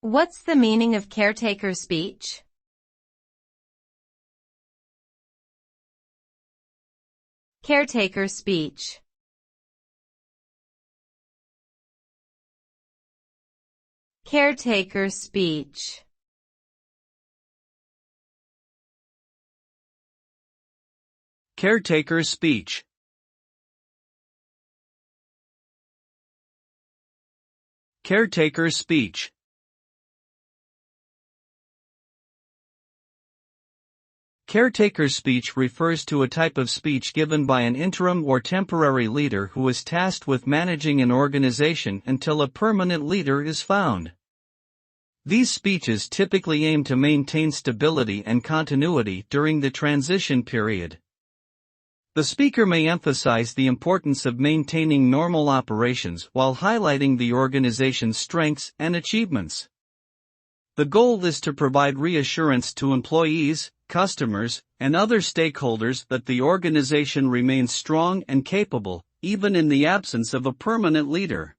What's the meaning of caretaker speech? Caretaker speech. Caretaker speech. Caretaker speech. Caretaker speech. Caretaker speech refers to a type of speech given by an interim or temporary leader who is tasked with managing an organization until a permanent leader is found. These speeches typically aim to maintain stability and continuity during the transition period. The speaker may emphasize the importance of maintaining normal operations while highlighting the organization's strengths and achievements. The goal is to provide reassurance to employees, customers, and other stakeholders that the organization remains strong and capable, even in the absence of a permanent leader.